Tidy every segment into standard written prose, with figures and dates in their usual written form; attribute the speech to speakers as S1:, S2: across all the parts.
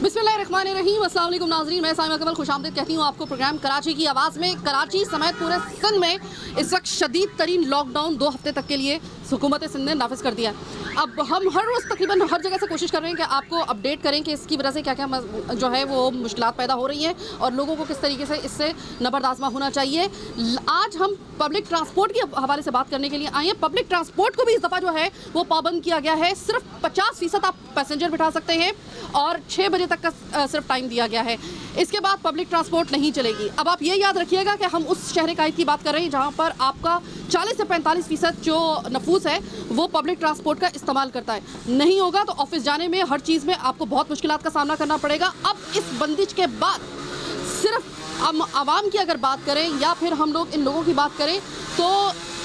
S1: बिस्मिल्लाहिर्रहमानिर्रहीम। अस्सलाम वालेकुम नाज़रीन, मैं साइमा कमल खुशामदीद कहती हूँ आपको प्रोग्राम कराची की आवाज़ में। कराची समेत पूरे सिंध में इस वक्त शदीद तरीन लॉकडाउन 2 हफ्ते तक के लिए हुकूमत सिंध ने नाफिज कर दिया है। अब हम हर रोज़ तकरीबन हर जगह से कोशिश कर रहे हैं कि आपको अपडेट करें कि इसकी वजह से क्या क्या जो है वो मुश्किलात पैदा हो रही हैं और लोगों को किस तरीके से इससे नबरदाज़मा होना चाहिए। आज हम पब्लिक ट्रांसपोर्ट के हवाले से बात करने के लिए आए हैं। पब्लिक ट्रांसपोर्ट को भी इस दफ़ा जो है वो पाबंद किया गया है। सिर्फ 50% आप पैसेंजर बिठा सकते हैं और 6 बजे तक का सिर्फ टाइम दिया गया है। इसके बाद पब्लिक ट्रांसपोर्ट नहीं चलेगी। अब आप ये याद रखिएगा कि हम उस शहर कायद की बात कर रहे हैं जहाँ पर आपका 40 से 45% जो नफूस है वो पब्लिक ट्रांसपोर्ट का इस्तेमाल करता है। नहीं होगा तो ऑफिस जाने में हर चीज़ में आपको बहुत मुश्किलात का सामना करना पड़ेगा। अब इस बंदिश के बाद सिर्फ हम आवाम की अगर बात करें या फिर हम लोग इन लोगों की बात करें तो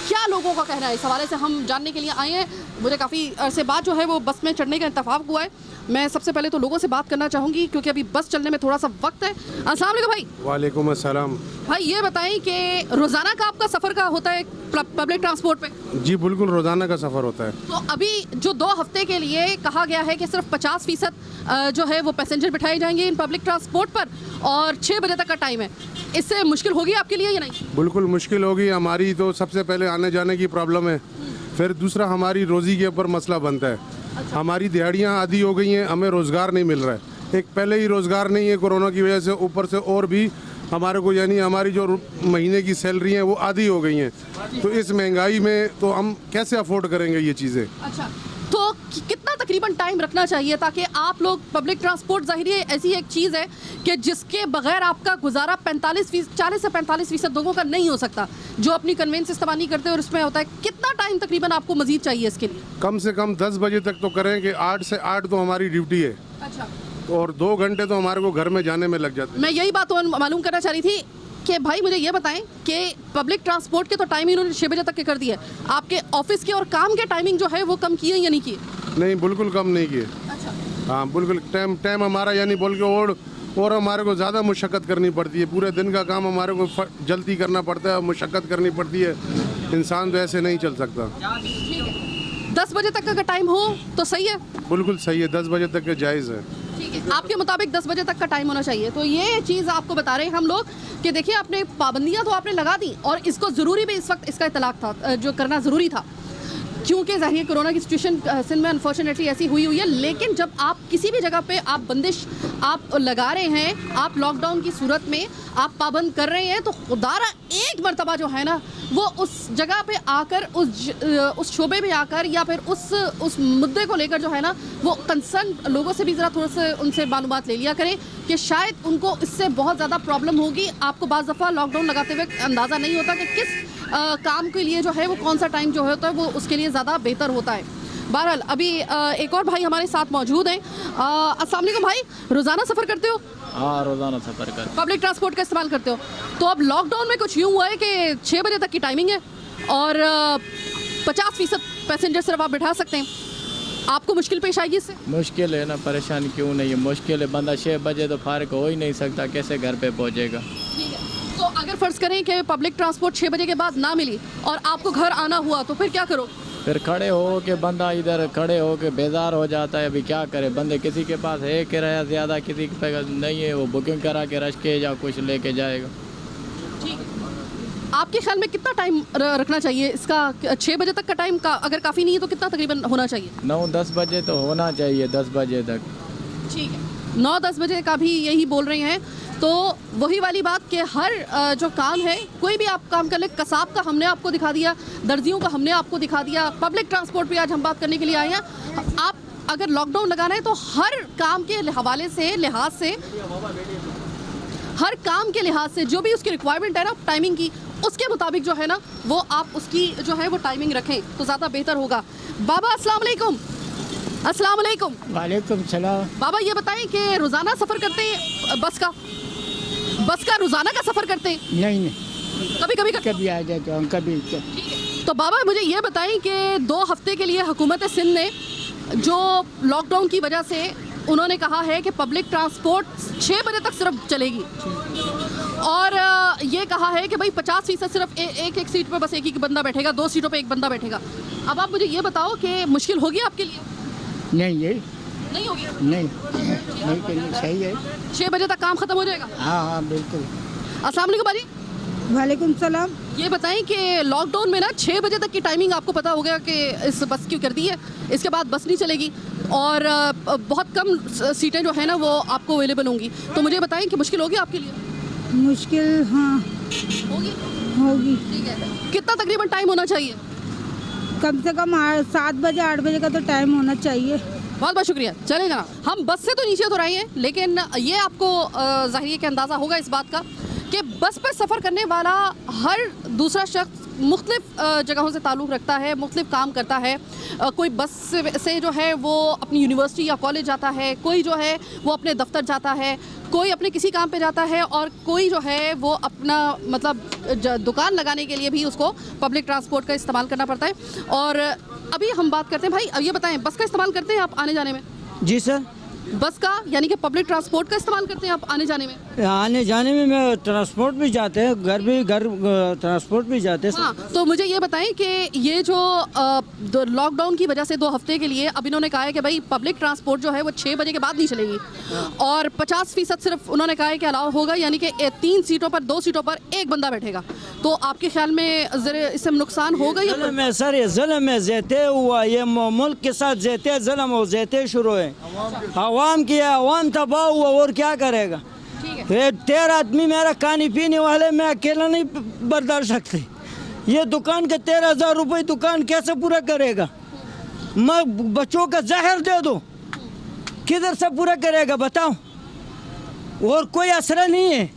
S1: क्या लोगों का कहना है इस हवाले से हम जानने के लिए आए हैं। मुझे काफ़ी अरसे बाद जो है वो बस में चढ़ने का इत्तेफाक हुआ है। मैं सबसे पहले तो लोगों से बात करना चाहूँगी क्योंकि अभी बस चलने में थोड़ा सा वक्त है। अस्सलाम वालेकुम भाई।
S2: वालेकुम अस्सलाम।
S1: भाई ये बताएं कि रोज़ाना का आपका सफ़र का होता है पब्लिक ट्रांसपोर्ट पे?
S2: जी बिल्कुल, रोज़ाना का सफ़र होता है।
S1: तो अभी जो 2 हफ्ते के लिए कहा गया है कि सिर्फ 50% जो है वो पैसेंजर बिठाए जाएंगे इन पब्लिक ट्रांसपोर्ट पर और 6 बजे तक का टाइम है, इससे मुश्किल होगी आपके लिए या नहीं?
S2: बिल्कुल मुश्किल होगी। हमारी तो सबसे पहले आने जाने की प्रॉब्लम है, फिर दूसरा हमारी रोज़ी के ऊपर मसला बनता है।
S1: अच्छा।
S2: हमारी दिहाड़ियाँ आधी हो गई हैं, हमें रोज़गार नहीं मिल रहा है। एक पहले ही रोज़गार नहीं है कोरोना की वजह से, ऊपर से और भी हमारे को यानी हमारी जो महीने की सैलरी हैं वो आधी हो गई हैं। तो इस महंगाई में तो हम कैसे अफोर्ड करेंगे ये चीज़ें।
S1: अच्छा, तो कितना तकरीबन टाइम रखना चाहिए ताकि आप लोग पब्लिक ट्रांसपोर्ट ज़ाहिर ऐसी एक चीज़ है कि जिसके बगैर आपका गुजारा 40 से 45% लोगों का नहीं हो सकता जो अपनी कन्वेंस इस्तेमाल नहीं करते और उसमें होता है। कितना टाइम तकरीबन आपको मजीद चाहिए इसके लिए?
S2: कम से कम 10 बजे तक तो करें कि 8 से 8 तो हमारी ड्यूटी है।
S1: अच्छा।
S2: और 2 घंटे तो हमारे को घर में जाने में लग जाते हैं।
S1: मैं यही बात मालूम करना चाह रही थी कि भाई मुझे ये बताएं कि पब्लिक ट्रांसपोर्ट के तो टाइम इन्होंने 6 बजे तक के कर दिया है, आपके ऑफिस के और काम के टाइमिंग जो है वो कम किए या नहीं किए?
S2: नहीं, बिल्कुल कम नहीं किए।
S1: अच्छा।
S2: हाँ बिल्कुल, टाइम हमारा यानी बोल के और हमारे को ज़्यादा मुशक्क़त करनी पड़ती है। पूरे दिन का काम हमारे को जल्दी करना पड़ता है, मुशक्क़त करनी पड़ती है। इंसान तो ऐसे नहीं चल सकता।
S1: ठीक है, 10 बजे तक का टाइम हो तो सही है?
S2: बिल्कुल सही है, 10 बजे तक के जायज़ है।
S1: ठीक है, आपके मुताबिक 10 बजे तक का टाइम होना चाहिए। तो ये चीज़ आपको बता रहे हैं हम लोग कि देखिए आपने पाबंदियाँ तो आपने लगा दी और इसको ज़रूरी भी इस वक्त इसका इतलाक़ था जो करना ज़रूरी था क्योंकि ज़ाहिर कोरोना की सिचुएशन सिंध में अनफॉर्चुनेटली ऐसी हुई है। लेकिन जब आप किसी भी जगह पे आप बंदिश आप लगा रहे हैं, आप लॉकडाउन की सूरत में आप पाबंद कर रहे हैं तो खुदारा एक मरतबा जो है ना वो उस जगह पे आकर उस शोबे में आकर या फिर उस मुद्दे को लेकर जो है ना वो कंसर्न लोगों से भी ज़रा थोड़ा सा उनसे मालूमात ले लिया करें कि शायद उनको इससे बहुत ज़्यादा प्रॉब्लम होगी। आपको बाज़ दफ़ा लॉकडाउन लगाते हुए अंदाज़ा नहीं होता कि किस काम के लिए जो है वो कौन सा टाइम जो होता है वो उसके लिए ज़्यादा बेहतर होता है। बहरहाल अभी एक और भाई हमारे साथ मौजूद हैं। अस्सलाम वालेकुम भाई, रोज़ाना सफ़र करते हो?
S3: हाँ, रोज़ाना सफ़र कर
S1: पब्लिक ट्रांसपोर्ट का इस्तेमाल करते हो? तो अब लॉकडाउन में कुछ यूँ हुआ है कि 6 बजे तक की टाइमिंग है और 50% पैसेंजर सिर्फ आप बिठा सकते हैं। आपको मुश्किल पेश आएगी इससे?
S3: मुश्किल है ना, परेशान क्यों नहीं है, मुश्किल है। बंदा 6 बजे तो फारिग हो ही नहीं सकता, कैसे घर पे पहुँचेगा।
S1: ठीक है, तो अगर फ़र्ज़ करें कि पब्लिक ट्रांसपोर्ट 6 बजे के बाद ना मिली और आपको घर आना हुआ तो फिर क्या करो?
S3: फिर खड़े हो के बंदा इधर खड़े हो के बेजार हो जाता है। अभी क्या करे, बंदे किसी के पास है किराया ज़्यादा, किसी के पास नहीं है, वो बुकिंग करा के रश के या कुछ लेके जाएगा।
S1: ठीक है, आपके ख्याल में कितना टाइम रखना चाहिए इसका? 6 बजे तक का टाइम का अगर काफ़ी नहीं है तो कितना तकरीबन होना चाहिए?
S3: 9-10 बजे तो होना चाहिए, 10 बजे तक।
S1: ठीक है, 9-10 बजे का भी यही बोल रहे हैं। तो वही वाली बात कि हर जो काम है कोई भी आप काम कर ले, कसाब का हमने आपको दिखा दिया, दर्जियों का हमने आपको दिखा दिया, पब्लिक ट्रांसपोर्ट पे आज हम बात करने के लिए आए हैं। आप अगर लॉकडाउन लगाना है तो हर काम के हवाले से लिहाज से हर काम के लिहाज से जो भी उसकी रिक्वायरमेंट है ना टाइमिंग की, उसके मुताबिक जो है ना वो आप उसकी जो है वो टाइमिंग रखें तो ज़्यादा बेहतर होगा। बाबा अस्सलाम वालेकुम। अस्सलाम वालेकुम।
S4: वालेकुम सलाम।
S1: बाबा ये बताएं कि रोज़ाना सफ़र करते हैं बस का रोज़ाना का सफ़र करते हैं?
S4: नहीं नहीं,
S1: कभी कभी करते हैं?
S4: कभी आ जाता हूँ कभी।
S1: तो बाबा मुझे ये बताएं कि 2 हफ्ते के लिए हुकूमत सिंध ने जो लॉकडाउन की वजह से उन्होंने कहा है कि पब्लिक ट्रांसपोर्ट 6 बजे तक सिर्फ चलेगी और ये कहा है कि भाई 50% सिर्फ एक सीट पर बस एक ही बंदा बैठेगा, 2 सीटों पर एक बंदा बैठेगा। अब आप मुझे ये बताओ कि मुश्किल होगी आपके लिए?
S4: नहीं, ये
S1: नहीं होगी?
S4: नहीं करनी सही है।
S1: 6 बजे तक काम खत्म हो जाएगा?
S4: हाँ हाँ बिल्कुल।
S1: अस्सलाम वालेकुम बाजी,
S5: वालेकुम सलाम।
S1: ये बताएं कि लॉकडाउन में ना 6 बजे तक की टाइमिंग आपको पता हो गया कि इस बस की कर दी है, इसके बाद बस नहीं चलेगी और बहुत कम सीटें जो है ना वो आपको अवेलेबल होंगी, तो मुझे बताएं कि मुश्किल होगी आपके लिए?
S5: मुश्किल हाँ
S1: होगी।
S5: होगी।
S1: ठीक है, कितना तकरीबन टाइम होना चाहिए?
S5: कम से कम 7 बजे 8 बजे का तो टाइम होना चाहिए।
S1: बहुत बहुत शुक्रिया। चले जनाब, हम बस से तो नीचे उतर आए हैं, लेकिन ये आपको ज़ाहिर है कि अंदाज़ा होगा इस बात का कि बस पर सफ़र करने वाला हर दूसरा शख्स मुख्तलिफ जगहों से ताल्लुक़ रखता है, मुख्तलिफ काम करता है। कोई बस से जो है वो अपनी यूनिवर्सिटी या कॉलेज जाता है, कोई जो है वो अपने दफ्तर जाता है, कोई अपने किसी काम पे जाता है और कोई जो है वो अपना मतलब दुकान लगाने के लिए भी उसको पब्लिक ट्रांसपोर्ट का इस्तेमाल करना पड़ता है। और अभी हम बात करते हैं भाई, अब ये बताएं बस का इस्तेमाल करते हैं आप आने जाने में?
S6: जी सर,
S1: बस का यानी कि पब्लिक ट्रांसपोर्ट का इस्तेमाल करते हैं आप आने जाने में?
S6: आने जाने में मैं ट्रांसपोर्ट भी जाते हैं, घर ट्रांसपोर्ट भी जाते हैं।
S1: हाँ, तो मुझे ये बताएं कि ये जो लॉकडाउन की वजह से 2 हफ्ते के लिए अब इन्होंने कहा है कि भाई पब्लिक ट्रांसपोर्ट जो है वो 6 बजे के बाद नहीं चलेगी और 50% सिर्फ उन्होंने कहा है कि अलाउ होगा, यानी कि 3 सीटों पर 2 सीटों पर एक बंदा बैठेगा। तो आपके ख्याल में जरा इससे नुकसान होगा या?
S6: जुल्म है सर, ये जुल्म है, ज़्यादती हुआ, ये मुल्क के साथ ज़्यादती जुल्म और ज़्यादती शुरू है। आवाम की आवाम तबाह हुआ और क्या करेगा? ये 13 आदमी मेरा खाने पीने वाले, मैं अकेला नहीं बर्दाश्त सकते। ये दुकान के 13,000 रुपये दुकान कैसे पूरा करेगा? मैं बच्चों का जहर दे दो, किधर से पूरा करेगा बताओ? और कोई असर नहीं है,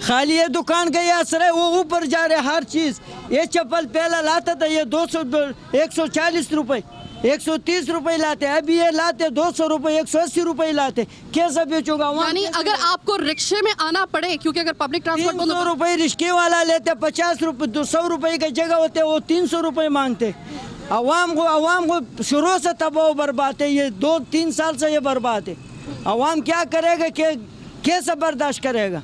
S6: खाली ये दुकान का ये असर है। वो ऊपर जा रहे हर चीज़। ये चप्पल पहला लाता था ये 140 रुपये 130 रुपये लाते, अभी ये लाते 200 रुपये 180 रुपये लाते, कैसे बेचोगा?
S1: यानी अगर आपको रिक्शे में आना पड़े, क्योंकि अगर पब्लिक ट्रांसपोर्ट
S6: 300 रुपये रिक्शे वाला लेते, 50 रुपये 200 रुपये की जगह होते वो 300 रुपये मांगते। आवाम को शुरू से तबाह बर्बाद है, ये 2-3 साल से ये बर्बाद है। आवाम क्या करेगा, कैसे बर्दाश्त करेगा?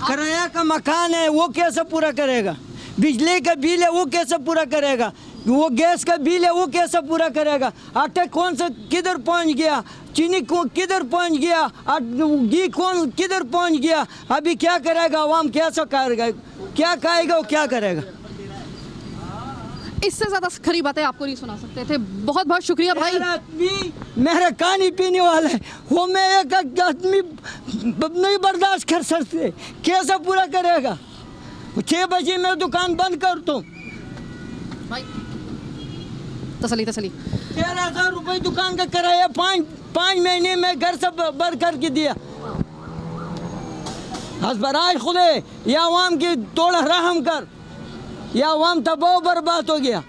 S6: किराया का मकान है वो कैसे पूरा करेगा? बिजली का बिल है वो कैसे पूरा करेगा? वो गैस का बिल है वो कैसे पूरा करेगा? आटा कौन सा किधर पहुंच गया? चीनी को किधर पहुंच गया? घी कौन किधर पहुंच गया? अभी क्या करेगा? आवाम कैसे करेगा? क्या खाएगा? वो क्या करेगा?
S1: इससे ज़्यादा खरी बातें आपको नहीं सुना सकते थे। बहुत बहुत शुक्रिया भाई।
S6: मेरा खाने पीने वाला है वो, मैं एक आदमी नहीं बर्दाश्त कर सकते, कैसे पूरा करेगा? 6 बजे मैं दुकान बंद कर दूँ।
S1: भाई तसली
S6: 13,000 रुपये दुकान का किराया 5 महीने में घर से बंद करके दिया। हसबराज खुदे या आवाम की थोड़ा रहम कर, या आवाम तबाह बर्बाद हो गया।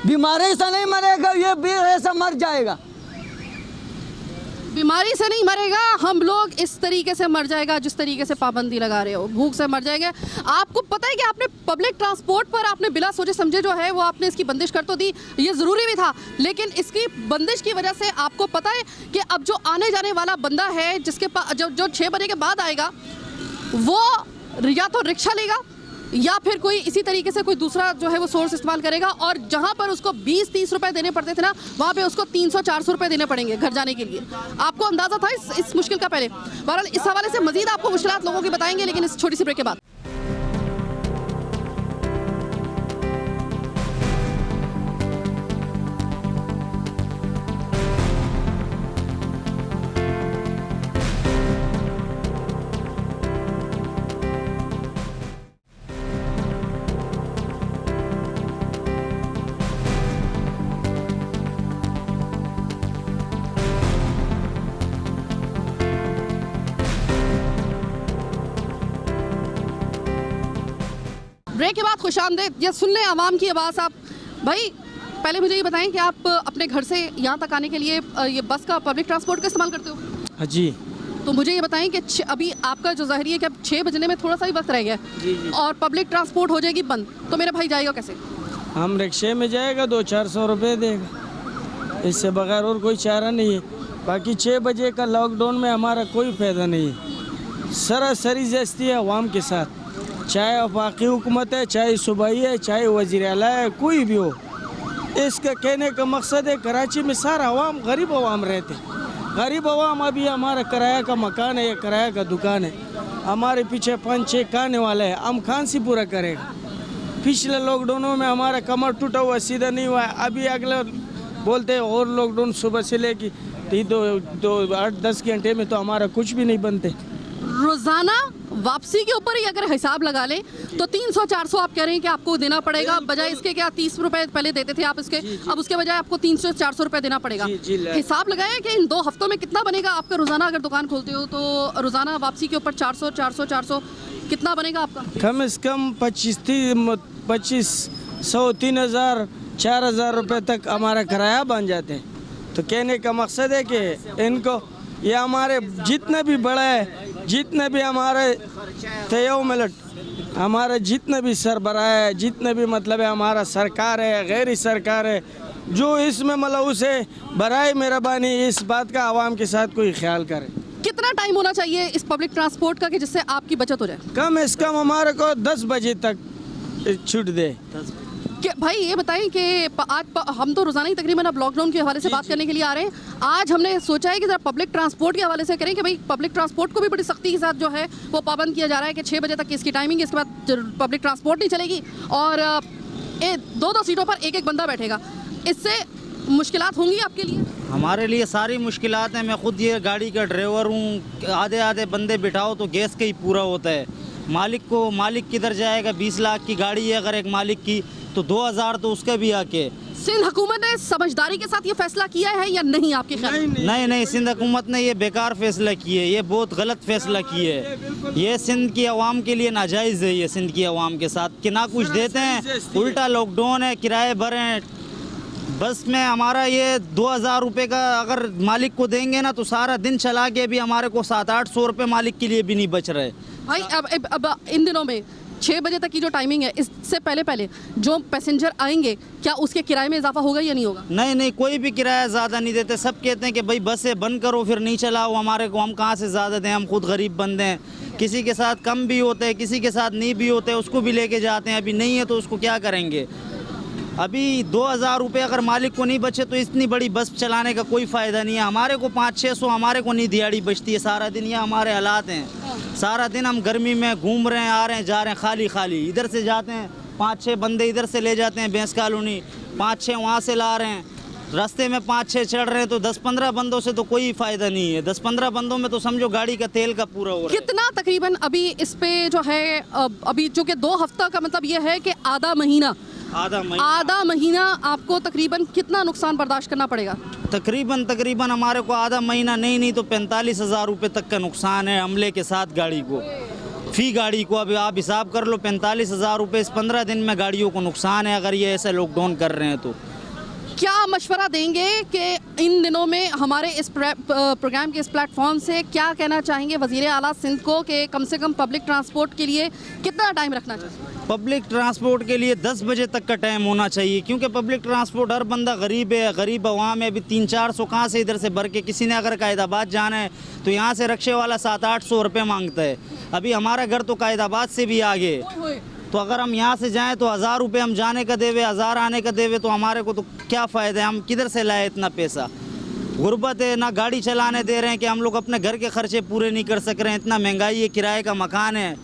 S6: बीमारी से नहीं मरेगा, ये भी ऐसा मर जाएगा।
S1: बीमारी से नहीं मरेगा, हम लोग इस तरीके से मर जाएगा जिस तरीके से पाबंदी लगा रहे हो, भूख से मर जाएगा। आपको पता है कि आपने पब्लिक ट्रांसपोर्ट पर आपने बिला सोचे समझे जो है वो आपने इसकी बंदिश कर तो दी, ये ज़रूरी भी था, लेकिन इसकी बंदिश की वजह से आपको पता है कि अब जो आने जाने वाला बंदा है जिसके पास जो 6 बजे के बाद आएगा वो या तो रिक्शा लेगा या फिर कोई इसी तरीके से कोई दूसरा जो है वो सोर्स इस्तेमाल करेगा, और जहाँ पर उसको 20-30 रुपए देने पड़ते थे ना, वहाँ पे उसको 300-400 रुपए देने पड़ेंगे घर जाने के लिए। आपको अंदाज़ा था इस मुश्किल का पहले? बहरहाल इस हवाले से मजीद आपको मुश्किलात लोगों की बताएंगे, लेकिन इस छोटी सी ब्रेक के बाद। ब्रेक के बाद खुशामदीद, ये सुन लें आवाम की आवाज़। आप भाई पहले मुझे ये बताएं कि आप अपने घर से यहाँ तक आने के लिए ये बस का पब्लिक ट्रांसपोर्ट का इस्तेमाल करते हो?
S6: हाँ जी।
S1: तो मुझे ये बताएं कि अभी आपका जो ज़ाहिर है कि अब 6 बजने में थोड़ा सा ही वक्त रह गया
S6: जी।
S1: और पब्लिक ट्रांसपोर्ट हो जाएगी बंद, तो मेरा भाई जाएगा कैसे?
S6: हम रिक्शे में जाएगा 200-400 रुपये देगा, इससे बगैर और कोई चारा नहीं है। बाकी 6 बजे का लॉकडाउन में हमारा कोई फ़ायदा नहीं है। सरासरी ज़्यादती है अवाम के साथ, चाहे वफाकी हुकूमत है, चाहे सूबाई है, चाहे वज़ीर आला है, कोई भी हो। इसका कहने का मकसद है कराची में सारा अवाम गरीब अवाम रहते, गरीब अवाम। अभी हमारा किराया का मकान है या किराया का दुकान है, हमारे पीछे 5-6 खाने वाले हैं, हम खान से पूरा करेगा। पिछले लॉकडाउनों में हमारा कमर टूटा हुआ सीधा नहीं हुआ है, अभी अगले बोलते हैं और लॉकडाउन सुबह से लेके 8-10 घंटे में तो हमारा कुछ भी नहीं बनते।
S1: रोजाना वापसी के ऊपर ही अगर हिसाब लगा लें तो 300-400 आप कह रहे हैं कि आपको देना पड़ेगा, बजाय इसके क्या 30 रुपए पहले देते थे आप इसके, अब उसके बजाय आपको 300-400 रुपए देना पड़ेगा। हिसाब लगाएं कि इन 2 हफ्तों में कितना बनेगा आपका रोजाना, अगर दुकान खोलते हो तो रोजाना वापसी के ऊपर 400 कितना बनेगा आपका?
S6: कम से कम 2500, 3000, 4000 रुपये तक हमारा किराया बन जाते हैं। तो कहने का मकसद है कि इनको ये हमारे जितने भी बड़े हैं, जितने भी हमारे तय मिलट, हमारे जितने भी सरबराह है, जितने भी मतलब है हमारा सरकार है, गैर सरकार है, जो इसमें मलऊस है, बराए मेहरबानी इस बात का आवाम के साथ कोई ख्याल करे।
S1: कितना टाइम होना चाहिए इस पब्लिक ट्रांसपोर्ट का कि जिससे आपकी बचत हो जाए?
S6: कम से कम हमारे को 10 बजे तक छूट दे।
S1: कि भाई ये बताएं कि आज हम तो रोज़ाना ही तकरीबन अब लॉकडाउन के हवाले से बात करने के लिए आ रहे हैं। आज हमने सोचा है कि ज़रा पब्लिक ट्रांसपोर्ट के हवाले से करें कि भाई पब्लिक ट्रांसपोर्ट को भी बड़ी सख्ती के साथ जो है वो पाबंद किया जा रहा है कि 6 बजे तक की इसकी टाइमिंग है, इसके बाद पब्लिक ट्रांसपोर्ट नहीं चलेगी और 2-2 सीटों पर एक बंदा बैठेगा। इससे मुश्किलात होंगी आपके लिए?
S7: हमारे लिए सारी मुश्किलात हैं। मैं खुद ये गाड़ी का ड्राइवर हूँ, आधे बंदे बिठाओ तो गैस का ही पूरा होता है। मालिक किधर जाएगा? 20 लाख की गाड़ी है अगर एक मालिक की तो 2000 तो उसका भी आके।
S1: सिंध हुकूमत ने समझदारी के साथ ये फैसला किया है या नहीं आपके ख्याल में?
S7: नहीं, सिंध हुकूमत ने ये बेकार फैसला किया है, ये बहुत गलत फैसला किया है। ये सिंध की आवाम के लिए नाजायज़ है, ये सिंध की आवाम के साथ कि ना कुछ देते हैं, उल्टा लॉकडाउन है, किराए भरें। बस में हमारा ये 2000 रुपये का अगर मालिक को देंगे ना तो सारा दिन चला के भी हमारे को 700-800 रुपये मालिक के लिए भी नहीं बच रहे।
S1: भाई अब इन दिनों में 6 बजे तक की जो टाइमिंग है, इससे पहले जो पैसेंजर आएंगे क्या उसके किराए में इजाफा होगा या नहीं होगा?
S7: नहीं, कोई भी किराया ज़्यादा नहीं देते। सब कहते हैं कि भाई बसें बंद करो फिर नहीं चलाओ हमारे को, हम कहाँ से ज़्यादा दें, हम खुद गरीब बंदे हैं। किसी के साथ कम भी होते हैं, किसी के साथ नहीं भी होते, उसको भी लेके जाते हैं। अभी नहीं है तो उसको क्या करेंगे? अभी 2000 रुपये अगर मालिक को नहीं बचे तो इतनी बड़ी बस चलाने का कोई फ़ायदा नहीं है। हमारे को 500-600 हमारे को नहीं दिहाड़ी बचती है सारा दिन। ये हमारे हालात हैं, सारा दिन हम गर्मी में घूम रहे हैं, आ रहे हैं, जा रहे हैं, खाली इधर से जाते हैं, 5-6 बंदे इधर से ले जाते हैं भैंस कॉलोनी, 5-6 वहाँ से ला रहे हैं, रास्ते में 5-6 चढ़ रहे हैं। तो 10-15 बंदों से तो कोई फ़ायदा नहीं है। 10-15 बंदों में तो समझो गाड़ी का तेल का पूरा हो रहा है।
S1: कितना तकरीबन अभी इस पे जो है अभी जो कि 2 हफ्ता का मतलब ये है कि आधा महीना आपको तकरीबन कितना नुकसान बर्दाश्त करना पड़ेगा?
S7: तकरीबन हमारे को आधा महीना नहीं तो 45,000 रुपये तक का नुकसान है अमले के साथ गाड़ी को, फी गाड़ी को। अभी आप हिसाब कर लो 45,000 रुपये इस 15 दिन में गाड़ियों को नुकसान है अगर ये ऐसा लॉकडाउन कर रहे हैं तो।
S1: क्या मशवरा देंगे कि इन दिनों में हमारे इस प्रोग्राम के इस प्लेटफॉर्म से क्या कहना चाहेंगे वज़ीर आला सिंध को कि कम से कम पब्लिक ट्रांसपोर्ट के लिए कितना टाइम रखना चाहिए?
S7: पब्लिक ट्रांसपोर्ट के लिए 10 बजे तक का टाइम होना चाहिए, क्योंकि पब्लिक ट्रांसपोर्ट हर बंदा गरीब है, गरीब अवाम है। अभी 300-400 कहाँ से इधर से भर के, किसी ने अगर कायदाबाद जाना है तो यहाँ से रक्शे वाला 700-800 रुपये मांगता है। अभी हमारा घर तो कायदाबाद से भी आगे, तो अगर हम यहाँ से जाएं तो 1000 रुपये हम जाने का देवे, 1000 आने का देवे, तो हमारे को तो क्या फ़ायदा है? हम किधर से लाए इतना पैसा? गुर्बत है, ना गाड़ी चलाने दे रहे हैं कि हम लोग अपने घर के खर्चे पूरे नहीं कर सक रहे हैं। इतना महंगाई है, किराए का मकान है,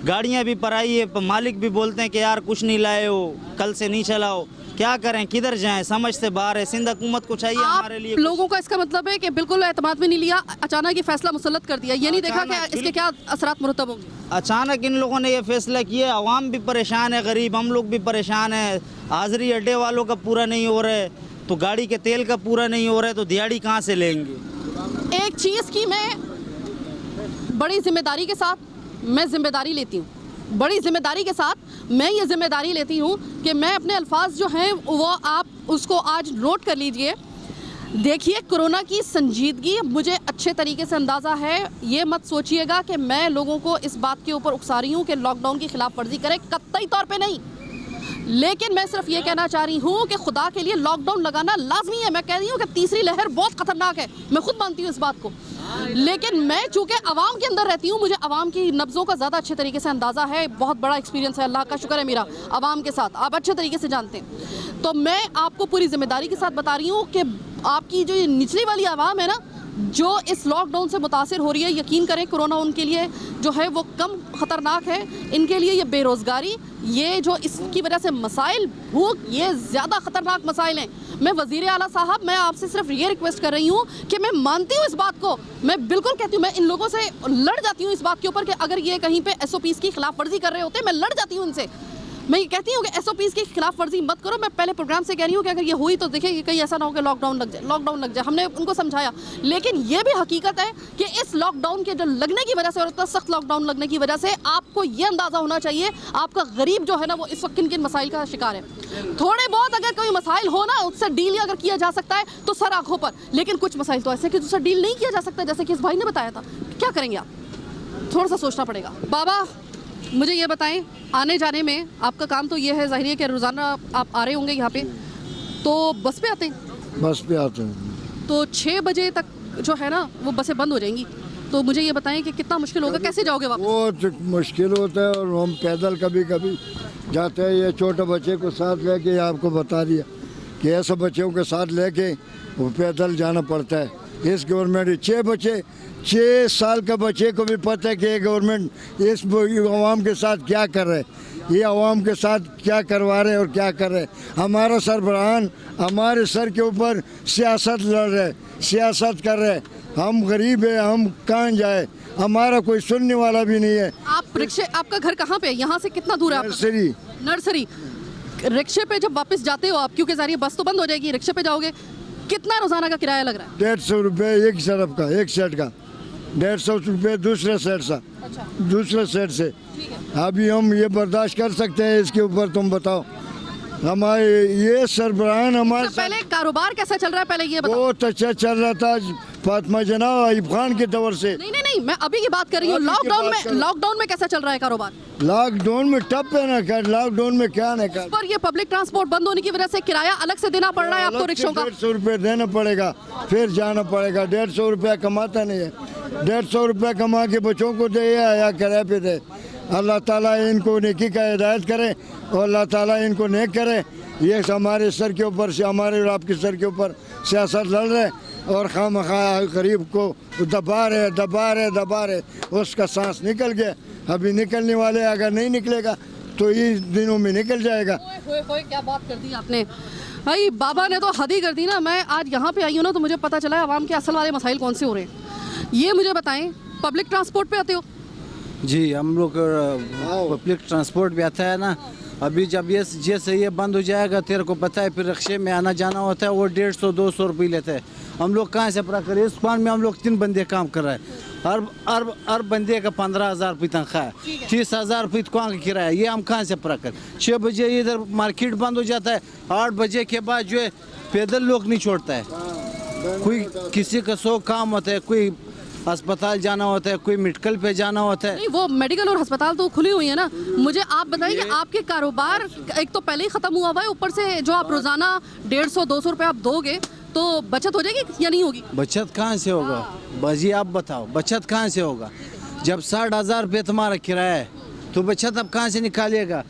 S7: गाड़ियाँ भी पराई है, मालिक भी बोलते हैं कि यार कुछ नहीं लाए हो, कल से नहीं चलाओ। क्या करें, किधर जाएं, समझ से बाहर है। सिंध हुकूमत को चाहिए हमारे लिए।
S1: लोगों का इसका मतलब है कि बिल्कुल एतमाद में नहीं लिया, अचानक ये फैसला मुसल्लत कर दिया, ये नहीं देखा कि इसके क्या असरात मुरतब होंगे।
S7: अचानक इन लोगों ने ये फैसला किया, अवाम भी परेशान है, गरीब हम लोग भी परेशान है। हाज़िरी अड्डे वालों का पूरा नहीं हो रहा है तो गाड़ी के तेल का पूरा नहीं हो रहा है तो दिहाड़ी कहाँ से लेंगे?
S1: एक चीज़ की मैं बड़ी जिम्मेदारी के साथ जिम्मेदारी लेती हूँ, बड़ी ज़िम्मेदारी के साथ मैं ये ज़िम्मेदारी लेती हूँ कि मैं अपने अल्फाज जो हैं वो आप उसको आज नोट कर लीजिए। देखिए, कोरोना की संजीदगी मुझे अच्छे तरीके से अंदाज़ा है। ये मत सोचिएगा कि मैं लोगों को इस बात के ऊपर उकसा रही हूँ कि लॉकडाउन की खिलाफ वर्जी करें, कतई तौर पे नहीं। लेकिन मैं सिर्फ ये कहना चाह रही हूँ कि खुदा के लिए लॉकडाउन लगाना लाजमी है। मैं कह रही हूँ कि तीसरी लहर बहुत खतरनाक है, मैं खुद मानती हूँ इस बात को। लेकिन मैं चूंकि आवाम के अंदर रहती हूँ, मुझे आवाम की नब्ज़ों का ज़्यादा अच्छे तरीके से अंदाज़ा है। बहुत बड़ा एक्सपीरियंस है, अल्लाह का शुक्र है मेरा आवाम के साथ, आप अच्छे तरीके से जानते हैं। तो मैं आपको पूरी जिम्मेदारी के साथ बता रही हूँ कि आपकी जो ये निचली वाली आवाम है ना, जो इस लॉकडाउन से मुतासिर हो रही है, यकीन करें कोरोना उनके लिए जो है वो कम ख़तरनाक है। इनके लिए ये बेरोज़गारी, ये जो इसकी वजह से मसाइल, भूख, ये ज़्यादा ख़तरनाक मसाइल हैं। मैं वज़ीर आला साहब, मैं आपसे सिर्फ ये रिक्वेस्ट कर रही हूँ कि मैं मानती हूँ इस बात को, मैं बिल्कुल कहती हूँ, मैं इन लोगों से लड़ जाती हूँ इस बात के ऊपर कि अगर ये कहीं पे SOPs की खिलाफ वर्जी कर रहे होते, मैं लड़ जाती हूँ इनसे। मैं ये कहती हूँ कि SOPs की खिलाफ वर्जी मत करो। मैं पहले प्रोग्राम से कह रही हूँ कि अगर ये हुई तो देखिए कहीं ऐसा ना हो कि लॉकडाउन लग जाए। हमने उनको समझाया, लेकिन ये भी हकीकत है कि इस लॉकडाउन के जो लगने की वजह से और इतना सख्त लॉकडाउन लगने की वजह से आपको ये अंदाज़ा होना चाहिए आपका गरीब जो है ना वो इस वक्त किन किन मसाइल का शिकार है। थोड़े बहुत अगर कोई मसाइल हो ना, उससे डील अगर किया जा सकता है तो सर आंखों पर, लेकिन कुछ मसाइल तो ऐसे कि उससे डील नहीं किया जा सकता, जैसे कि इस भाई ने बताया था। क्या करेंगे आप? थोड़ा सा सोचना पड़ेगा। बाबा मुझे ये बताएं, आने जाने में आपका काम तो ये है, ज़ाहिर है कि रोज़ाना आप आ रहे होंगे यहाँ पे, तो बस पे आते हैं?
S8: बस पे आते हैं।
S1: तो 6 बजे तक जो है ना वो बसें बंद हो जाएंगी, तो मुझे ये बताएं कि कितना मुश्किल होगा, कैसे जाओगे वापस?
S8: बहुत मुश्किल होता है, और हम पैदल कभी कभी जाते हैं। ये छोटे बच्चे को साथ लेके आपको बता दिया कि ऐसे बच्चों के साथ लेके वो पैदल जाना पड़ता है। इस गवर्नमेंट 6 साल का बच्चे को भी पता है कि ये गवर्नमेंट इस आवाम के साथ क्या कर रहे, ये आवाम के साथ क्या करवा रहे और क्या कर रहे। हमारा सरबराहान हमारे सर के ऊपर सियासत लड़ रहे, सियासत कर रहे। हम गरीब है, हम कहाँ जाए, हमारा कोई सुनने वाला भी नहीं है।
S1: आप रिक्शे, आपका घर कहाँ पे है, यहाँ से कितना दूर है आपका? नर्सरी। रिक्शे पे जब वापस जाते हो आप, क्योंकि ज़ाहिर बस तो बंद हो जाएगी, रिक्शे पे जाओगे, कितना रोजाना का किराया लग रहा है?
S8: 150 रुपये एक तरफ का, एक सेट का 150 रुपये दूसरे सेट से।
S1: अच्छा।
S8: दूसरे सेट से अभी हम ये बर्दाश्त कर सकते हैं? इसके ऊपर तुम बताओ। हमारे ये सरबराहान हमारे
S1: पहले कारोबार कैसा चल रहा है, पहले ये बताओ।
S8: बहुत अच्छा चल रहा था फातिमा जनाब आयुब खान के दौर से।
S1: नहीं, मैं अभी की बात कर रही हूँ। लॉकडाउन में कैसा चल रहा है कारोबार?
S8: लॉकडाउन में टप है ना, कर लॉकडाउन में क्या ना कर।
S1: पर ये पब्लिक ट्रांसपोर्ट बंद होने की वजह से किराया अलग से देना पड़ रहा है आपको रिक्शों का?
S8: 150 रुपये देना पड़ेगा, फिर जाना पड़ेगा। 150 रुपया कमाता नहीं है, 150 रुपया कमा के बच्चों को दे या किराए पे दे। अल्लाह ताला इनको नेकी का हिदायत करे और अल्लाह ताला इनको नेक करे। ये हमारे सर के ऊपर से, हमारे और आपके सर के ऊपर सियासत लड़ रहे और खामखा गरीब को दबा रहे। उसका सांस निकल गया, अभी निकलने वाले, अगर नहीं निकलेगा तो इस दिनों में निकल जाएगा।
S1: क्या बात कर दी आपने भाई, बाबा ने तो हद ही कर दी ना। मैं आज यहाँ पे आई हूँ ना, तो मुझे पता चला है आवाम के असल वाले मसाइल कौन से हो रहे हैं। ये मुझे बताएं, पब्लिक ट्रांसपोर्ट पे आते हो?
S9: जी, हम लोग पब्लिक ट्रांसपोर्ट भी आता है ना। अभी जब ये जैसे ये बंद हो जाएगा, तेरे को पता है, फिर रिक्शे में आना जाना होता है, वो 150-200 रुपये लेते हैं। हम लोग कहाँ से पूरा करें? इस दुकान में हम लोग 3 बंदे काम कर रहे हैं, हर बंदे का 15,000 रुपये तनख्वाह है, 30,000 रुपये दुकान का किराया, ये हम कहाँ से पूरा करें? 6 बजे इधर मार्केट बंद हो जाता है, 8 बजे के बाद जो है पैदल लोग नहीं छोड़ता है। कोई किसी का 100 काम होता है, कोई अस्पताल जाना होता है, कोई मेडिकल पे जाना होता है।
S1: नहीं, वो मेडिकल और अस्पताल तो खुली हुई है ना। मुझे आप बताइए कि आपके कारोबार एक तो पहले ही ख़त्म हुआ हुआ है, ऊपर से जो आप रोज़ाना 150-200 रुपये आप दोगे तो बचत हो जाएगी या नहीं होगी?
S8: बचत कहाँ से होगा बाजी, आप बताओ, बचत कहाँ से होगा? जब 60,000 रुपये तुम्हारा किराया है तो बचत अब कहाँ से निकालिएगा?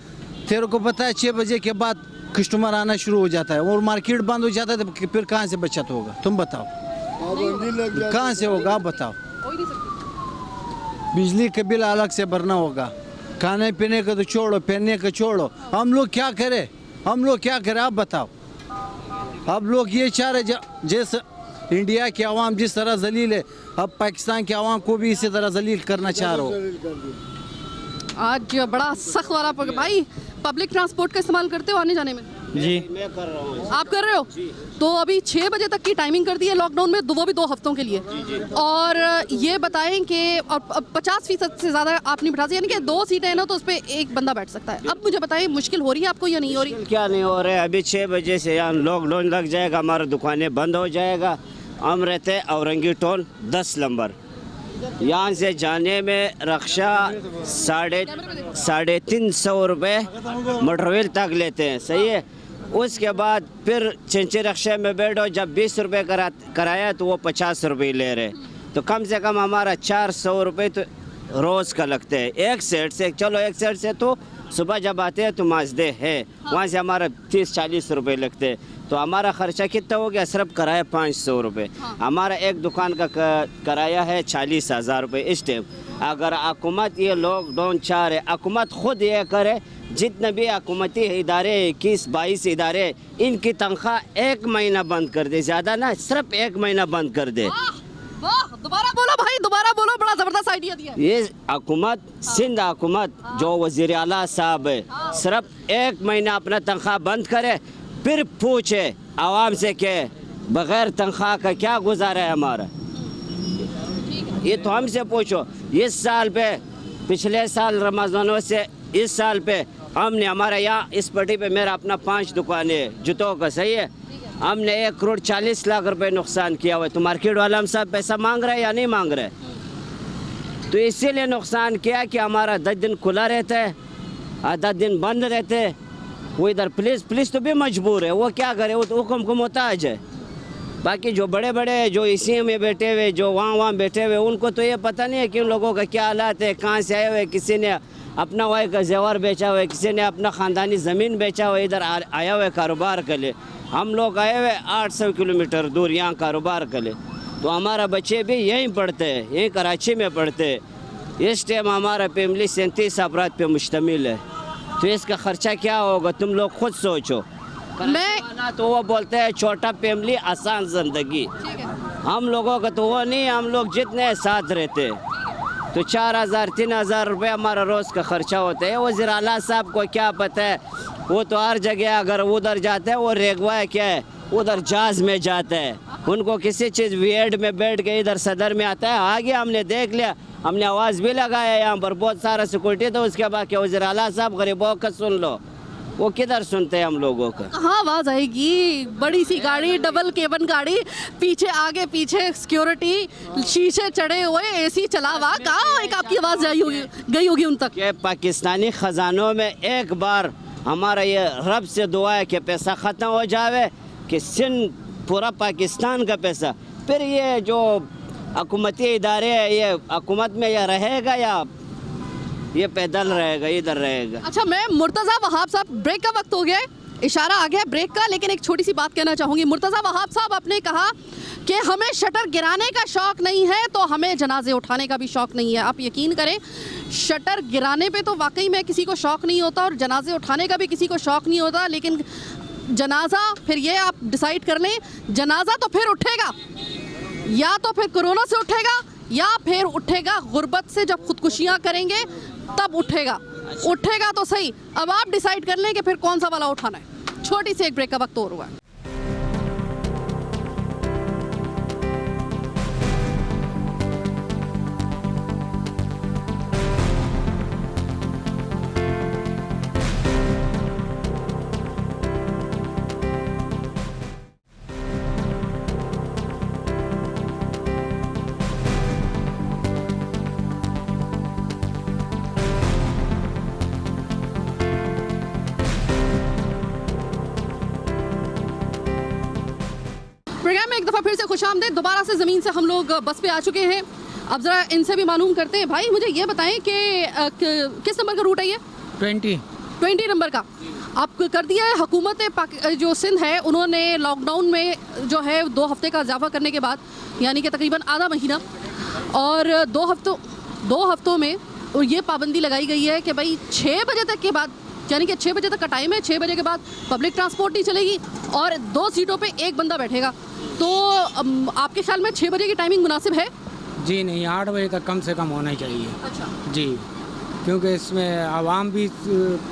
S8: तेरे को पता है 6 बजे के बाद कस्टमर आना शुरू हो जाता है और मार्केट बंद हो जाता है, तो फिर कहाँ से बचत होगा? तुम बताओ, कहाँ से होगा? आप बताओ। बिजली का बिल अलग से भरना होगा, खाने पीने का तो छोड़ो, पहनने का छोड़ो। हम लोग क्या करें? आप बताओ। अब लोग ये चाह रहे, जैसे इंडिया की आवाम जिस तरह जलील है, अब पाकिस्तान की आवाम को भी इसी तरह जलील करना चाह रहे हो।
S1: आज बड़ा सख्त वाला भाई, पब्लिक ट्रांसपोर्ट का इस्तेमाल करते हो आने जाने में?
S7: जी, मैं कर रहा हूँ।
S1: आप कर रहे हो? तो अभी 6 बजे तक की टाइमिंग कर दी है लॉकडाउन में, वो भी 2 हफ्तों के लिए। और ये बताएं कि 50% से ज़्यादा आप नहीं बिठा सकते, यानी कि 2 सीटें हैं ना, तो उस पर एक बंदा बैठ सकता है। अब मुझे बताएं, मुश्किल हो रही है आपको या नहीं हो रही?
S10: क्या नहीं हो रहा है, अभी 6 बजे से यहाँ लॉकडाउन लग जाएगा, हमारा दुकानें बंद हो जाएगा। हम रहते हैं औरंगी टोल 10 नंबर, यहाँ से जाने में रक्षा 350 रुपये मोटरवेल तक लेते हैं, सही है। उसके बाद फिर चिंची रक्षा में बैठो, जब 20 रुपये कराया तो वो 50 रुपये ले रहे, तो कम से कम हमारा 400 रुपये तो रोज़ का लगते हैं एक सेट से। चलो एक सेट से तो सुबह जब आते हैं तो माजदे है, वहाँ से हमारा 30-40 रुपये लगते हैं, तो हमारा ख़र्चा कितना हो गया? सिर्फ किराया 500 रुपये। हमारा एक दुकान का किराया है 40,000 रुपये इस टाइम। अगर हुकूमत ये लॉकडाउन चाह रहे, हुकूमत खुद ये करे, जितने भी हुकूमती इदारे 21-22 इदारे, इनकी तनख्वाह 1 महीना बंद कर दे, ज़्यादा ना, सिर्फ 1 महीना बंद कर दे।
S1: वाह, दोबारा बोलो भाई, दोबारा बोलो, बड़ा जबरदस्त आइडिया दिया।
S10: ये हुकूमत, सिंध हुकूमत जो वज़ीर आला साहब है, सिर्फ 1 महीना अपना तनख्वाह बंद करे, फिर पूछे आवाम से कि बग़ैर तनख्वाह का क्या गुजारा है हमारा। ये तो हमसे पूछो। इस साल पे, पिछले साल रमज़ानों से इस साल पे हमने, हमारे यहाँ इस पट्टी पे मेरा अपना 5 दुकानें जूतों का, सही है, हमने 1 करोड़ 40 लाख रुपए नुकसान किया हुआ है। तो मार्केट वाला हम सब पैसा मांग रहे हैं या नहीं मांग रहे? तो इसीलिए नुकसान किया कि हमारा 10 दिन खुला रहता है, 10 दिन बंद रहते हैं। वो इधर पुलिस तो भी मजबूर है, वो क्या करे, वो तो हुक्म को मोहताज है। बाकी जो बड़े बड़े जो इसी में बैठे हुए, जो वहाँ बैठे हुए, उनको तो ये पता नहीं है कि उन लोगों का क्या हालात है, कहाँ से आए हुए। किसी ने अपना वाई का जेवर बेचा हुआ है, किसी ने अपना ख़ानदानी ज़मीन बेचा हुआ है, इधर आया हुआ है कारोबार के लिए। हम लोग आए हुए 800 किलोमीटर दूर यहाँ कारोबार के लिए। तो हमारा बच्चे भी यहीं पढ़ते हैं, यहीं कराची में पढ़ते हैं। इस टाइम हमारा फैमिली 37 अफराद पे मुश्तमिल है, तो इसका ख़र्चा क्या होगा तुम लोग खुद सोचो। मैं तो वो बोलते हैं छोटा फैमिली आसान ज़िंदगी, हम लोगों का तो वो नहीं। हम लोग जितने साथ रहते तो 4,000-3,000 रुपये हमारा रोज़ का ख़र्चा होता है। वज़ीर आला साहब को क्या पता है, वो तो हर जगह अगर उधर जाते हैं, वो रेगवा है क्या है, उधर जहाज़ में जाता है। उनको किसी चीज़ वीएड में बैठ के इधर सदर में आता है, आगे हमने देख लिया, हमने आवाज़ भी लगाया यहाँ पर, बहुत सारा सिक्योरिटी। तो उसके बाद क्या वज़ीर आला साहब गरीबों का सुन लो, वो किधर सुनते हैं हम लोगों का?
S1: हाँ, आवाज़ आएगी, बड़ी सी गाड़ी, डबल केबन गाड़ी, पीछे आगे पीछे सिक्योरिटी, शीशे चढ़े हुए, एसी चला हुआ, कहाँ एक आपकी आवाज़ गई होगी उन तक?
S10: कि पाकिस्तानी ख़जानों में एक बार हमारा ये रब से दुआ है कि पैसा ख़त्म हो जावे, कि सिंध पूरा पाकिस्तान का पैसा, फिर ये जो हुकूमती इदारे हैं, ये हुकूमत में या रहेगा या ये पैदल रहेगा, इधर रहेगा।
S1: अच्छा, मैं मुर्तज़ा वहाब साहब, ब्रेक का वक्त हो गया है, इशारा आ गया ब्रेक का, लेकिन एक छोटी सी बात कहना चाहूँगी। मुर्तज़ा वहाब साहब आपने कहा कि हमें शटर गिराने का शौक़ नहीं है, तो हमें जनाजे उठाने का भी शौक़ नहीं है। आप यकीन करें, शटर गिराने पे तो वाकई में किसी को शौक़ नहीं होता, और जनाजे उठाने का भी किसी को शौक़ नहीं होता, लेकिन जनाजा फिर ये आप डिसाइड कर लें, जनाजा तो फिर उठेगा, या तो फिर कोरोना से उठेगा, या फिर उठेगा गुर्बत से, जब खुदकुशियाँ करेंगे तब उठेगा। उठेगा तो सही, अब आप डिसाइड कर लें कि फिर कौन सा वाला उठाना है। छोटी सी एक ब्रेक का वक्त और हुआ है। प्रोग्राम में एक दफ़ा फिर से खुशामदीद। दोबारा से ज़मीन से हम लोग बस पे आ चुके हैं। अब ज़रा इनसे भी मालूम करते हैं। भाई मुझे ये बताएं कि किस नंबर का रूट है ये? 20 नंबर का। आप कर दिया है हुकूमत जो सिंध है, उन्होंने लॉकडाउन में जो है 2 हफ्ते का इजाफा करने के बाद, यानी कि तकरीबन आधा महीना, और 2 हफ्तों में ये पाबंदी लगाई गई है कि भाई 6 बजे तक के बाद, यानी कि 6 बजे तक का टाइम है, 6 बजे के बाद पब्लिक ट्रांसपोर्ट नहीं चलेगी और 2 सीटों पे 1 बंदा बैठेगा। तो आपके ख्याल में 6 बजे की टाइमिंग मुनासिब है?
S11: जी नहीं, 8 बजे तक कम से कम होना ही चाहिए।
S1: अच्छा
S11: जी, क्योंकि इसमें आवाम भी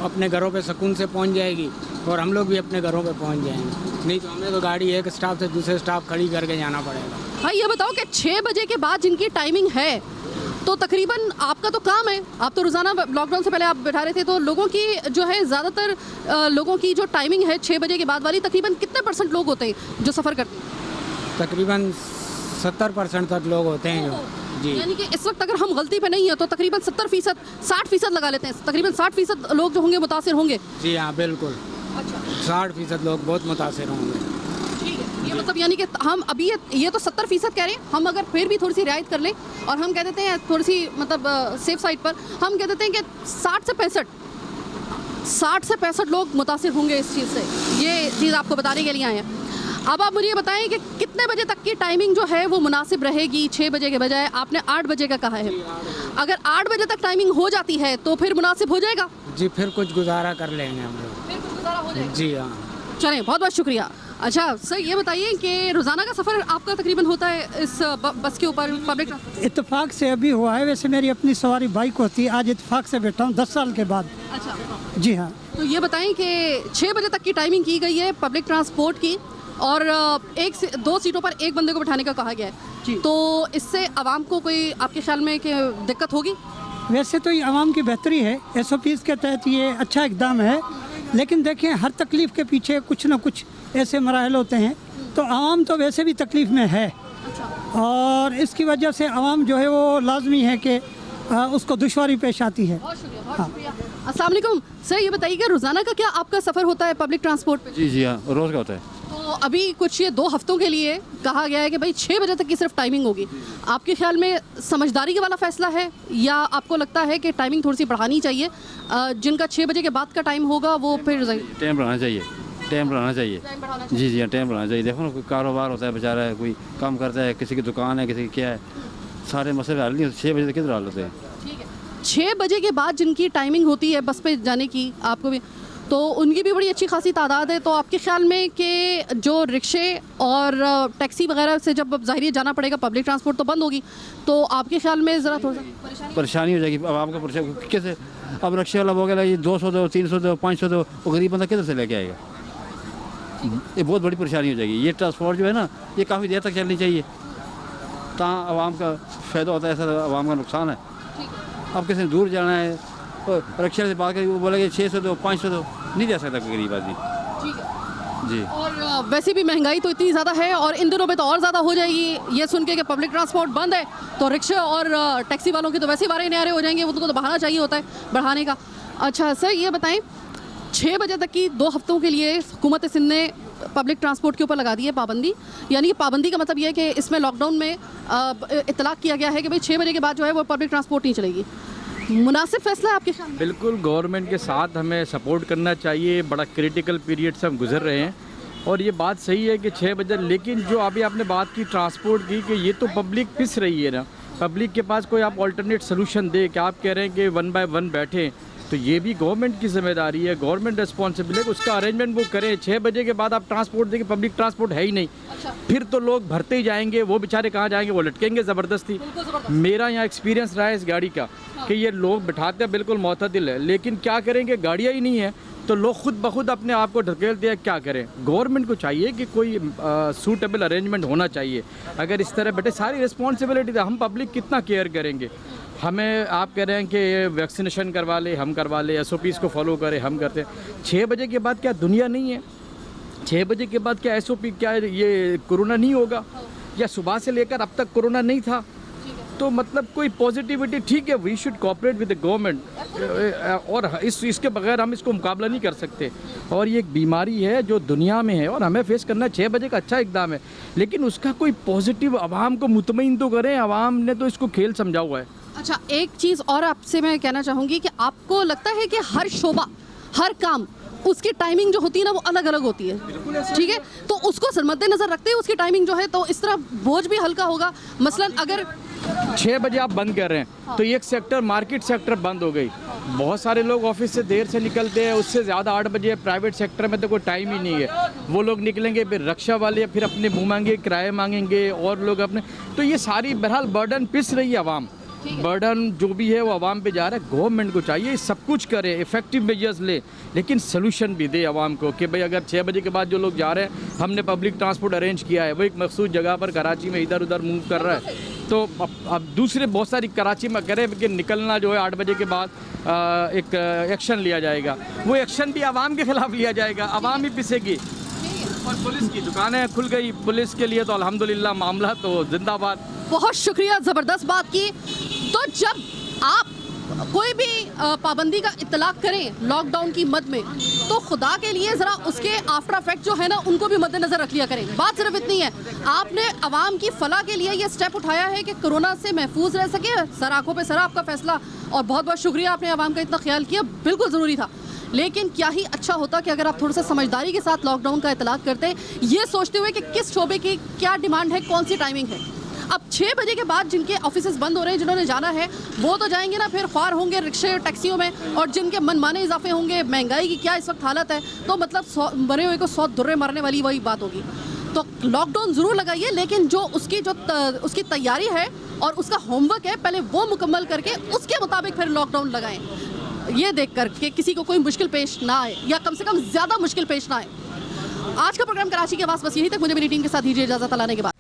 S11: अपने घरों पे सुकून से पहुंच जाएगी और हम लोग भी अपने घरों पे पहुंच जाएंगे। नहीं तो हमें तो गाड़ी एक स्टॉप से दूसरे स्टॉप खड़ी करके जाना पड़ेगा।
S1: भाई ये बताओ कि 6 बजे के बाद जिनकी टाइमिंग है, तो तकरीबन आपका तो काम है, आप तो रोज़ाना लॉकडाउन से पहले आप बैठा रहे थे, तो लोगों की जो है ज़्यादातर लोगों की जो टाइमिंग है 6 बजे के बाद वाली, तकरीबन कितने % लोग होते हैं जो सफ़र करते हैं?
S11: तकरीबन 70% तक लोग होते हैं जो। जी।
S1: यानी कि इस वक्त अगर हम गलती पे नहीं है तो तकरीबन 70%, 60% लगा लेते हैं, तकरीबन 60% लोग जो होंगे मुतासिर होंगे।
S11: जी हाँ बिल्कुल,
S1: अच्छा
S11: 60% लोग बहुत मुतासिर होंगे।
S1: ठीक है, ये मतलब यानी कि हम अभी ये तो 70% कह रहे हैं, हम अगर फिर भी थोड़ी सी रियायत कर लें और हम कह देते हैं थोड़ी सी मतलब सेफ साइड पर हम कह देते हैं कि 60 से 65 लोग मुतासिर होंगे इस चीज़ से। ये चीज़ आपको बताने के लिए आए हैं। अब आप मुझे ये बताएं कि कितने बजे तक की टाइमिंग जो है वो मुनासिब रहेगी? 6 बजे के बजाय आपने 8 बजे का कहा है। अगर 8 बजे तक टाइमिंग हो जाती है तो फिर मुनासिब हो जाएगा?
S11: जी फिर कुछ गुजारा कर लेंगे हम लोग।
S1: फिर कुछ गुजारा हो जाएगा।
S11: जी हाँ।
S1: चलें, बहुत बहुत शुक्रिया। अच्छा सर, ये बताइए कि रोज़ाना का सफ़र आपका तकरीबन होता है इस बस के ऊपर, पब्लिक ट्रांसपोर्ट?
S4: इत्तेफाक से अभी हुआ है, वैसे मेरी अपनी सवारी बाइक होती है, आज इत्तेफाक से बैठा हूँ 10 साल के बाद।
S1: अच्छा,
S4: जी हाँ।
S1: तो ये बताएं कि 6 बजे तक की टाइमिंग की गई है पब्लिक ट्रांसपोर्ट की और 2 सीटों पर एक बंदे को बैठाने का कहा गया है, तो इससे आवाम को कोई आपके ख्याल में कि दिक्कत होगी?
S4: वैसे तो ये आवाम की बेहतरी है, SOPs के तहत ये अच्छा इकदाम है, लेकिन देखें हर तकलीफ़ के पीछे कुछ ना कुछ ऐसे मराहल होते हैं, तो आवाम तो वैसे भी तकलीफ़ में है और इसकी वजह से आवाम जो है वो लाजमी है कि उसको दुश्वारी पेश आती है।
S1: बहुत शुक्रिया, बहुत शुक्रिया। अस्सलाम वालेकुम सर, ये बताइए कि रोज़ाना का क्या आपका सफ़र होता है पब्लिक ट्रांसपोर्ट पे?
S12: जी हाँ, रोज़ का होता है।
S1: तो अभी कुछ ये 2 हफ्तों के लिए कहा गया है कि भाई 6 बजे तक की सिर्फ टाइमिंग होगी। आपके ख्याल में समझदारी के वाला फैसला है या आपको लगता है कि टाइमिंग थोड़ी सी बढ़ानी चाहिए? जिनका 6 बजे के बाद का टाइम होगा वो फिर
S12: टाइम बढ़ाना चाहिए, टाइम बढ़ाना चाहिए। जी जी हाँ, टाइम बढ़ाना चाहिए। देखो ना, कोई कारोबार होता है बेचारा, कोई काम करता है, किसी की दुकान है, किसी की क्या है, सारे मसले हल नहीं होते। 6 बजे तक किधर हल होते हैं?
S1: 6 बजे के बाद जिनकी टाइमिंग होती है बस पे जाने की, आपको भी तो उनकी भी बड़ी अच्छी खासी तादाद है। तो आपके ख्याल में कि जो रिक्शे और टैक्सी वगैरह से जब ज़ाहिर जाना पड़ेगा, पब्लिक ट्रांसपोर्ट तो बंद होगी, तो आपके ख्याल में ज़रा थोड़ा
S12: परेशानी हो जाएगी अब आपका। परेशानी कैसे? अब रिक्शे वाला हो गया 200 दो, 300 दो, 500 दो, वो गरीब बंदा किधर से लेके आएगा? ये बहुत बड़ी परेशानी हो जाएगी। ये ट्रांसपोर्ट जो है ना, ये काफ़ी देर तक चलनी चाहिए, तहाँ आवाम का फ़ायदा होता है, ऐसा आवाम का नुकसान है। अब किसी ने दूर जाना है तो रिक्शा से बात करके वो बोलेंगे 600 दो, 500 दो, नहीं जा सकता कोई गरीब आदमी।
S1: ठीक है
S12: जी।
S1: और वैसे भी महंगाई तो इतनी ज़्यादा है और इन दिनों में तो और ज़्यादा हो जाएगी। ये सुन के कि पब्लिक ट्रांसपोर्ट बंद है तो रिक्शा और टैक्सी वालों के तो वैसे ही बारे न्यारे हो जाएंगे, उनको तो बहाना चाहिए होता है बढ़ाने का। अच्छा सर, ये बताएं 6 बजे तक की 2 हफ्तों के लिए हुकूमत सिंध ने पब्लिक ट्रांसपोर्ट के ऊपर लगा दी है पाबंदी। यानी कि पाबंदी का मतलब ये है कि इसमें लॉकडाउन में इतलाक़ किया गया है कि भाई 6 बजे के बाद जो है वो पब्लिक ट्रांसपोर्ट नहीं चलेगी। मुनासिब फैसला है आपके सामने?
S13: बिल्कुल, गवर्नमेंट के साथ हमें सपोर्ट करना चाहिए। बड़ा क्रिटिकल पीरियड से हम गुजर रहे हैं और ये बात सही है कि 6 बजे, लेकिन जो अभी आपने बात की ट्रांसपोर्ट की कि ये तो पब्लिक पिस रही है ना, पब्लिक के पास कोई आप ऑल्टरनेट सोल्यूशन दे कि आप कह रहे हैं कि 1 बाय 1 बैठें, तो ये भी गवर्नमेंट की जिम्मेदारी है, गवर्नमेंट रिस्पॉन्सिबल है कि उसका अरेंजमेंट वो करें। 6 बजे के बाद आप ट्रांसपोर्ट देंगे, पब्लिक ट्रांसपोर्ट है ही नहीं, फिर तो लोग भरते ही जाएंगे, वो बेचारे कहाँ जाएंगे, वो लटकेंगे ज़बरदस्ती। मेरा यहाँ एक्सपीरियंस रहा है इस गाड़ी का कि ये लोग बिठाते हैं बिल्कुल मोतदिल है, लेकिन क्या करेंगे, गाड़ियाँ ही नहीं है तो लोग खुद ब खुद अपने आप को ढकेलते हैं। क्या करें? गवर्नमेंट को चाहिए कि कोई सूटेबल अरेंजमेंट होना चाहिए। अगर इस तरह बैठे, सारी रिस्पॉन्सिबिलिटी हम पब्लिक कितना केयर करेंगे? हमें आप कह रहे हैं कि वैक्सीनेशन करवा ले, हम करवा ले, SOPs को फॉलो करें, हम करते हैं। 6 बजे के बाद क्या दुनिया नहीं है? 6 बजे के बाद क्या SOP, क्या ये कोरोना नहीं होगा? या सुबह से लेकर अब तक कोरोना नहीं था? तो मतलब कोई पॉजिटिविटी, ठीक है, we should cooperate with the government और इसके बगैर हम इसको मुकाबला नहीं कर सकते। और ये एक बीमारी है जो दुनिया में है और हमें फेस करना। 6 बजे का अच्छा इकदाम है, लेकिन उसका कोई पॉजिटिव, आवाम को मुतमईन तो करें। आवाम ने तो इसको खेल समझा हुआ है।
S1: अच्छा, एक चीज़ और आपसे मैं कहना चाहूँगी कि आपको लगता है कि हर शोबा, हर काम, उसकी टाइमिंग जो होती है ना वो अलग अलग होती है, ठीक है? तो उसको मद्देनज़र रखते हुए उसकी टाइमिंग जो है, तो इस तरह बोझ भी हल्का होगा। मसलन अगर
S13: 6 बजे आप बंद कर रहे हैं तो एक सेक्टर, मार्केट सेक्टर बंद हो गई। बहुत सारे लोग ऑफिस से देर से निकलते हैं, उससे ज़्यादा 8 बजे प्राइवेट सेक्टर में तो कोई टाइम ही नहीं है। वो लोग निकलेंगे, फिर रिक्शा वाले फिर अपने मुँह मांगे किराए मांगेंगे और लोग अपने, तो ये सारी बहरहाल बर्डन पिस रही है आवाम। बर्डन जो भी है वो आवाम पे जा रहा है। गवर्नमेंट को चाहिए सब कुछ करे, इफेक्टिव मेजर्स ले, लेकिन सोल्यूशन भी दे आवाम को कि भाई अगर 6 बजे के बाद जो लोग जा रहे हैं, हमने पब्लिक ट्रांसपोर्ट अरेंज किया है, वो एक मखसूस जगह पर कराची में इधर उधर मूव कर रहा है, तो अब दूसरे बहुत सारी कराची में करें कि निकलना जो है 8 बजे के बाद एक एक्शन लिया जाएगा। वो एक्शन भी आवाम के खिलाफ लिया जाएगा, आवाम ही पिसेगी। और पुलिस की दुकानें खुल गई, पुलिस के लिए तो अल्हम्दुलिल्लाह मामला तो जिंदाबाद।
S1: बहुत शुक्रिया, ज़बरदस्त बात की। तो जब आप कोई भी पाबंदी का इत्तलाक करें लॉकडाउन की मद में, तो खुदा के लिए ज़रा उसके आफ्टर इफेक्ट जो है ना उनको भी मद्देनज़र रख लिया करें। बात सिर्फ इतनी है, आपने आवाम की फलाह के लिए ये स्टेप उठाया है कि कोरोना से महफूज रह सके। सर आंखों पे सर आपका फैसला, और बहुत बहुत शुक्रिया, आपने आवाम का इतना ख्याल किया, बिल्कुल ज़रूरी था। लेकिन क्या ही अच्छा होता कि अगर आप थोड़ा सा समझदारी के साथ लॉकडाउन का इत्तलाक करते, ये सोचते हुए कि किस शोबे की क्या डिमांड है, कौन सी टाइमिंग है। अब 6 बजे के बाद जिनके ऑफिसेज बंद हो रहे हैं, जिन्होंने जाना है वो तो जाएंगे ना, फिर ख्वार होंगे रिक्शे टैक्सियों में, और जिनके मनमाने इजाफे होंगे, महंगाई की क्या इस वक्त हालत है, तो मतलब मरे हुए को 100 दुर्रे मारने वाली वही बात होगी। तो लॉकडाउन ज़रूर लगाइए, लेकिन जो उसकी तैयारी है और उसका होमवर्क है, पहले वो मुकम्मल करके उसके मुताबिक फिर लॉकडाउन लगाएं, ये देख कर कि किसी को कोई मुश्किल पेश ना आए, या कम से कम ज़्यादा मुश्किल पेश ना आए। आज का प्रोग्राम कराची की आवाज़ बस यही तक। मुझे मेरी टीम के साथ दीजिए इजाज़त, अल्लाह ने के बाद।